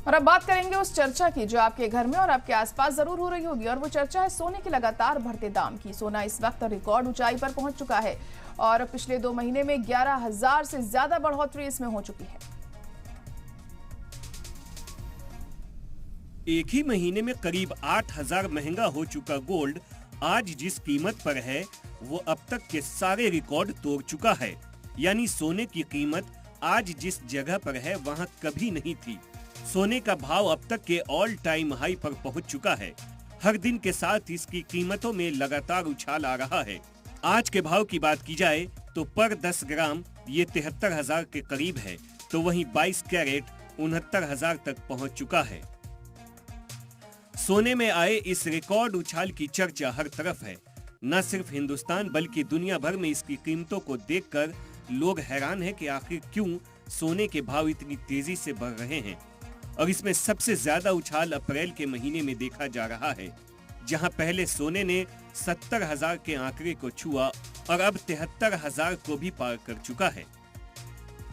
और अब बात करेंगे उस चर्चा की जो आपके घर में और आपके आसपास जरूर हो रही होगी, और वो चर्चा है सोने के लगातार बढ़ते दाम की। सोना इस वक्त रिकॉर्ड ऊंचाई पर पहुंच चुका है और पिछले 2 महीने में 11,000 से ज्यादा बढ़ोतरी इसमें हो चुकी है। एक ही महीने में करीब 8,000 महंगा हो चुका गोल्ड आज जिस कीमत पर है वो अब तक के सारे रिकॉर्ड तोड़ चुका है। यानी सोने की कीमत आज जिस जगह पर है वहां कभी नहीं थी। सोने का भाव अब तक के ऑल टाइम हाई पर पहुंच चुका है। हर दिन के साथ इसकी कीमतों में लगातार उछाल आ रहा है। आज के भाव की बात की जाए तो पर 10 ग्राम ये 73,000 के करीब है, तो वहीं 22 कैरेट 69,000 तक पहुंच चुका है। सोने में आए इस रिकॉर्ड उछाल की चर्चा हर तरफ है। न सिर्फ हिंदुस्तान बल्कि दुनिया भर में इसकी कीमतों को देखकर लोग हैरान हैं कि आखिर क्यों सोने के भाव इतनी तेजी से बढ़ रहे हैं। और इसमें सबसे ज्यादा उछाल अप्रैल के महीने में देखा जा रहा है, जहां पहले सोने ने 70,000 के आंकड़े को छुआ और अब 73,000 को भी पार कर चुका है।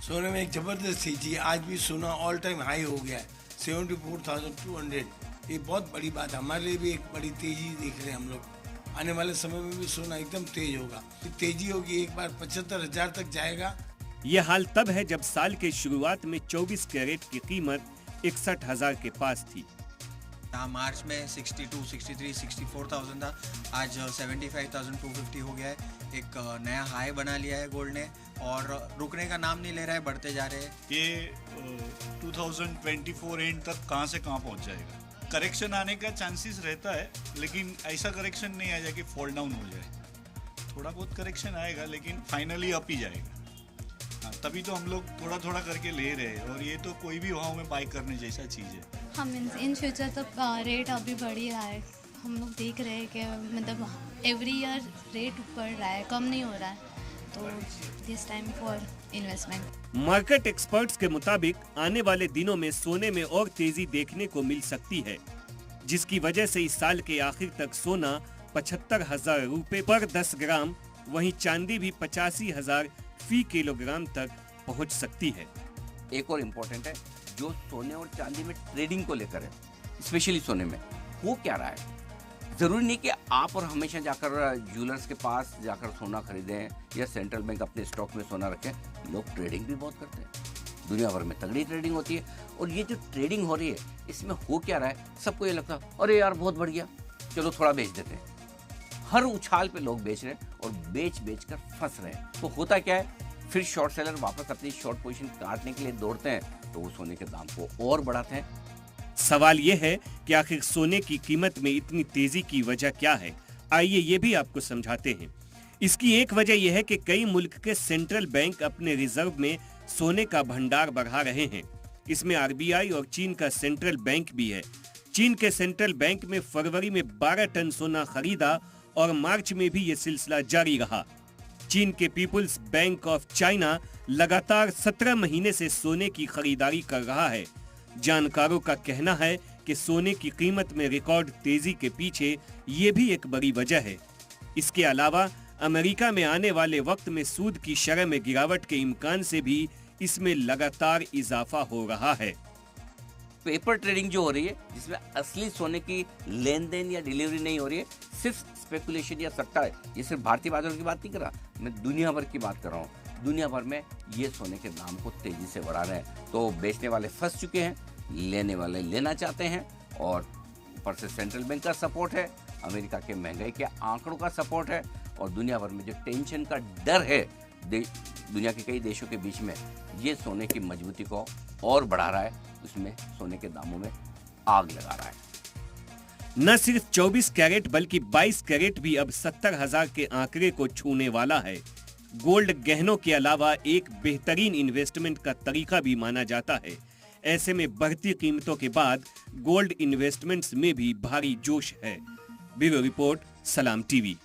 सोने में एक जबरदस्त तेजी है। आज भी सोना ऑल टाइम हाई हो गया है 74,200। ये बहुत बड़ी बात है, हमारे लिए भी एक बड़ी तेजी देख रहे हैं हम लोग। आने वाले समय में भी सोना एकदम तेज होगा। तेजी होगी, एक बार 75,000 तक जाएगा। ये हाल तब है जब साल के शुरुआत में 24 कैरेट की कीमत 61,000 के पास थी। मार्च में 62, 63, 64,000 था, आज 75,250 हो गया है। एक नया हाई बना लिया है गोल्ड ने और रुकने का नाम नहीं ले रहा है, बढ़ते जा रहे हैं। ये 2024 एंड तक कहां से कहां पहुंच जाएगा। करेक्शन आने का चांसेस रहता है, लेकिन ऐसा करेक्शन नहीं आ जाए कि फॉल डाउन हो जाए। थोड़ा बहुत करेक्शन आएगा लेकिन फाइनली अप ही जाएगा। हाँ, तभी तो हम लोग थोड़ा थोड़ा करके ले रहे हैं, और ये तो कोई भी भाव में बाई करने जैसा चीज़ है। हम इन फ्यूचर तो रेट अभी बढ़ ही रहा है। हम लोग देख रहे हैं कि मतलब एवरी ईयर रेट बढ़ रहा है, कम नहीं हो रहा है, तो this time for investment. Market experts के मुताबिक आने वाले दिनों में सोने में और तेजी देखने को मिल सकती है, जिसकी वजह से इस साल के आखिर तक सोना 75,000 रुपए पर 10 ग्राम, वहीं चांदी भी 85,000 फी किलोग्राम तक पहुंच सकती है। एक और इम्पोर्टेंट है जो सोने और चांदी में ट्रेडिंग को लेकर है, स्पेशली सोने में हो क्या रहा है। जरूरी नहीं कि आप और हमेशा जाकर ज्वेलर्स के पास जाकर सोना खरीदें या सेंट्रल बैंक अपने स्टॉक में सोना रखें। लोग ट्रेडिंग भी बहुत करते हैं, दुनिया भर में तगड़ी ट्रेडिंग होती है। और ये जो ट्रेडिंग हो रही है इसमें हो क्या रहा है, सबको ये लगता है अरे यार बहुत बढ़ गया, चलो थोड़ा बेच देते हैं। हर उछाल पे लोग बेच रहे हैं और बेच कर फंस रहे हैं। तो होता क्या है, फिर शॉर्ट सेलर वापस अपनी शॉर्ट पोजीशन काटने के लिए दौड़ते हैं, तो वो सोने के दाम को और बढ़ाते हैं। सवाल ये है कि आखिर सोने की कीमत में इतनी तेजी की वजह क्या है। आइए ये भी आपको समझाते हैं। इसकी एक वजह यह है कि कई मुल्क के सेंट्रल बैंक अपने रिजर्व में सोने का भंडार बढ़ा रहे हैं। इसमें आरबीआई और चीन का सेंट्रल बैंक भी है। चीन के सेंट्रल बैंक में फरवरी में 12 टन सोना खरीदा और मार्च में भी ये सिलसिला जारी रहा। चीन के पीपुल्स बैंक ऑफ चाइना लगातार 17 महीने से सोने की खरीदारी कर रहा है। जानकारों का कहना है कि सोने की कीमत में रिकॉर्ड तेजी के पीछे ये भी एक बड़ी वजह है। इसके अलावा अमेरिका में आने वाले वक्त में सूद की शरह में गिरावट के इम्कान से भी इसमें लगातार इजाफा हो रहा है। पेपर ट्रेडिंग जो हो रही है, जिसमें असली सोने की लेन देन या डिलीवरी नहीं हो रही है, सिर्फ स्पेकुलेशन या सट्टा है। ये सिर्फ भारतीय बाजारों की बात नहीं कर रहा, मैं दुनिया भर की बात कर रहा हूँ। दुनिया भर में ये सोने के दाम को तेजी से बढ़ा रहे हैं। तो बेचने वाले फंस चुके हैं, लेने वाले लेना चाहते हैं, और ऊपर से सेंट्रल बैंक का सपोर्ट है, अमेरिका के महंगाई के आंकड़ों का सपोर्ट है, और दुनिया भर में जो टेंशन का डर है दुनिया के कई देशों के बीच में, ये सोने की मजबूती को और बढ़ा रहा है। उसमें सोने के दामों में आग लगा रहा है। न सिर्फ 24 कैरेट बल्कि 22 कैरेट भी अब 70,000 के आंकड़े को छूने वाला है। गोल्ड गहनों के अलावा एक बेहतरीन इन्वेस्टमेंट का तरीका भी माना जाता है। ऐसे में बढ़ती कीमतों के बाद गोल्ड इन्वेस्टमेंट्स में भी भारी जोश है। ब्यूरो रिपोर्ट, सलाम टीवी।